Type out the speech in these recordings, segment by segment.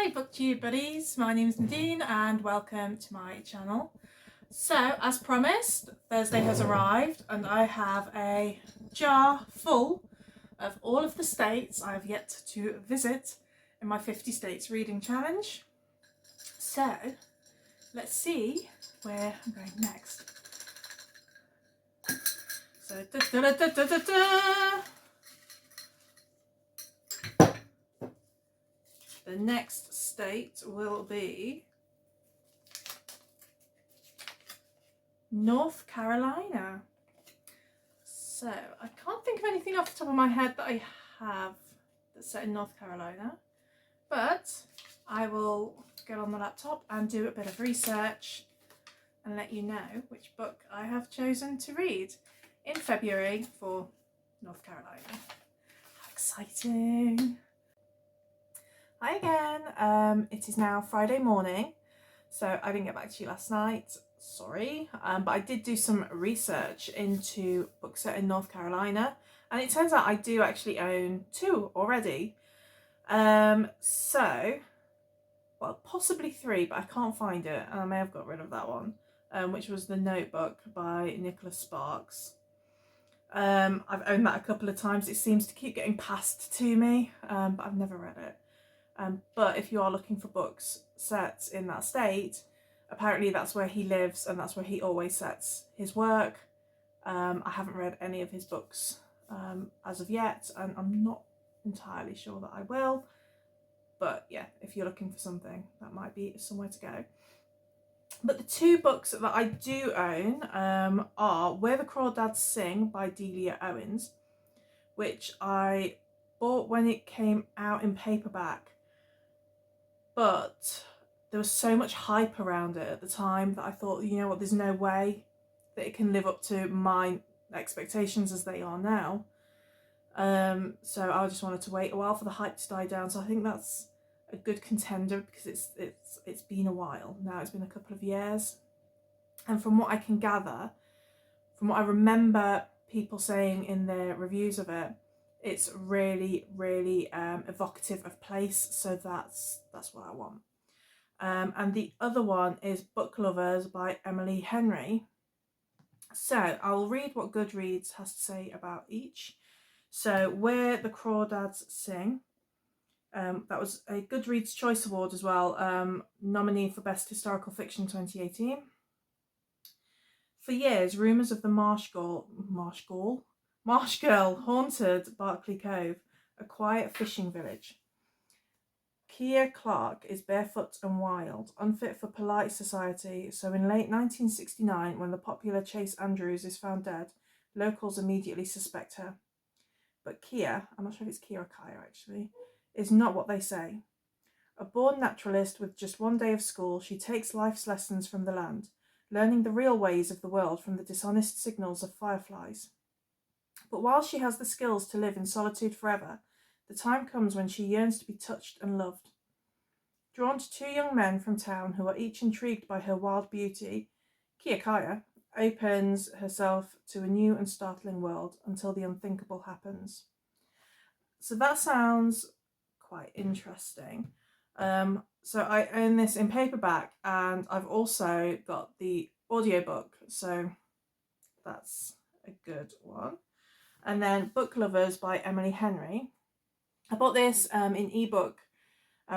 Hi BookTube buddies, my name is Nadine and welcome to my channel. So as promised, Thursday has arrived and I have a jar full of all of the states I have yet to visit in my 50 states reading challenge. So let's see where I'm going next. So the next state will be North Carolina. So I can't think of anything off the top of my head that I have that's set in North Carolina, but I will get on the laptop and do a bit of research and let you know which book I have chosen to read in February for North Carolina. How exciting! Hi again, it is now Friday morning, so I didn't get back to you last night, sorry, but I did do some research into books set in North Carolina, and it turns out I do actually own two already. Well, possibly three, but I can't find it, and I may have got rid of that one, which was The Notebook by Nicholas Sparks. I've owned that a couple of times. It seems to keep getting passed to me, but I've never read it. But if you are looking for books set in that state, apparently that's where he lives and that's where he always sets his work. I haven't read any of his books as of yet, and I'm not entirely sure that I will. But yeah, if you're looking for something, that might be somewhere to go. But the two books that I do own are Where the Crawdads Sing by Delia Owens, which I bought when it came out in paperback, but there was so much hype around it at the time that I thought, you know what, there's no way that it can live up to my expectations as they are now. So I just wanted to wait a while for the hype to die down. So I think that's a good contender because it's been a while now. It's been a couple of years, and from what I can gather, from what I remember people saying in their reviews of it, it's really evocative of place. So that's what I want. And the other one is Book Lovers by Emily Henry. So I'll read what Goodreads has to say about each. So Where the Crawdads Sing, that was a Goodreads Choice Award as well, nominee for Best Historical Fiction 2018. For years, rumours of the Marsh Girl haunted Barclay Cove, a quiet fishing village. Kia Clark is barefoot and wild, unfit for polite society, so in late 1969, when the popular Chase Andrews is found dead, locals immediately suspect her. But Kia, I'm not sure if it's Kia or Kaya actually, is not what they say. A born naturalist with just one day of school, she takes life's lessons from the land, learning the real ways of the world from the dishonest signals of fireflies. But while she has the skills to live in solitude forever, the time comes when she yearns to be touched and loved. Drawn to two young men from town who are each intrigued by her wild beauty, Kia Kaya opens herself to a new and startling world until the unthinkable happens. So that sounds quite interesting. So I own this in paperback, and I've also got the audiobook, so that's a good one. And then Book Lovers by Emily Henry. I bought this in ebook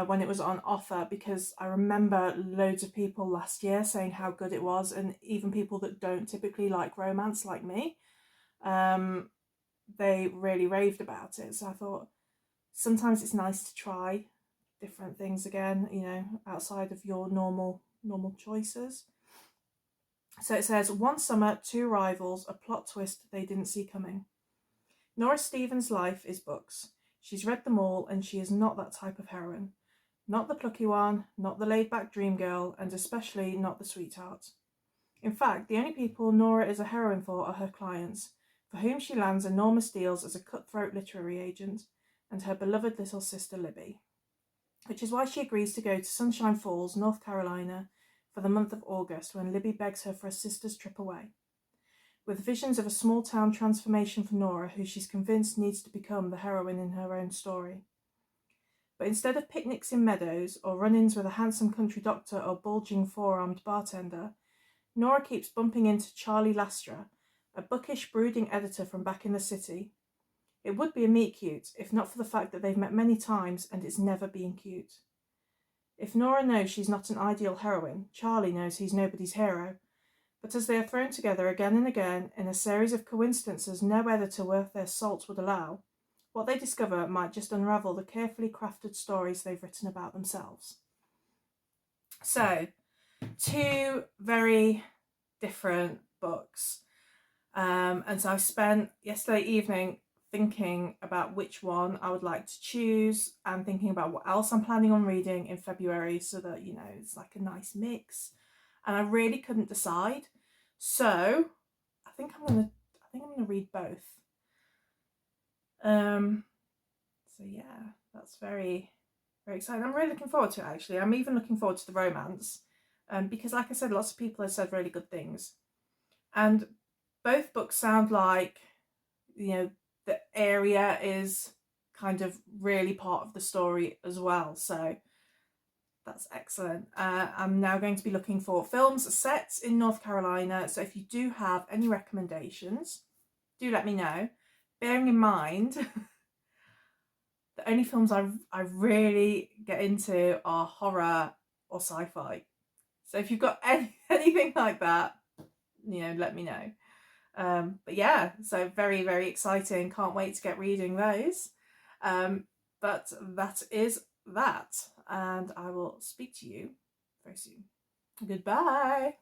when it was on offer because I remember loads of people last year saying how good it was, and even people that don't typically like romance like me, they really raved about it. So I thought sometimes it's nice to try different things again, you know, outside of your normal choices. So it says, one summer, two rivals, a plot twist they didn't see coming. Nora Stevens' life is books. She's read them all, and she is not that type of heroine. Not the plucky one, not the laid-back dream girl, and especially not the sweetheart. In fact, the only people Nora is a heroine for are her clients, for whom she lands enormous deals as a cutthroat literary agent, and her beloved little sister Libby. Which is why she agrees to go to Sunshine Falls, North Carolina, for the month of August, when Libby begs her for a sister's trip away. With visions of a small-town transformation for Nora, who she's convinced needs to become the heroine in her own story. But instead of picnics in meadows or run-ins with a handsome country doctor or bulging four-armed bartender, Nora keeps bumping into Charlie Lastra, a bookish, brooding editor from back in the city. It would be a meet-cute, if not for the fact that they've met many times and it's never been cute. If Nora knows she's not an ideal heroine, Charlie knows he's nobody's hero. But as they are thrown together again and again in a series of coincidences no editor worth their salt would allow, what they discover might just unravel the carefully crafted stories they've written about themselves. So, two very different books. And so I spent yesterday evening thinking about which one I would like to choose and thinking about what else I'm planning on reading in February so that, you know, it's like a nice mix. And I really couldn't decide. So I think I'm gonna read both. So yeah, that's very, very exciting. I'm really looking forward to it, actually. I'm even looking forward to the romance. Because like I said, lots of people have said really good things. And both books sound like, you know, the area is kind of really part of the story as well. So that's excellent. I'm now going to be looking for films set in North Carolina. So if you do have any recommendations, do let me know. Bearing in mind, the only films I really get into are horror or sci-fi. So if you've got anything like that, you know, let me know. But yeah, so very, very exciting. Can't wait to get reading those. But that is that. And I will speak to you very soon. Goodbye.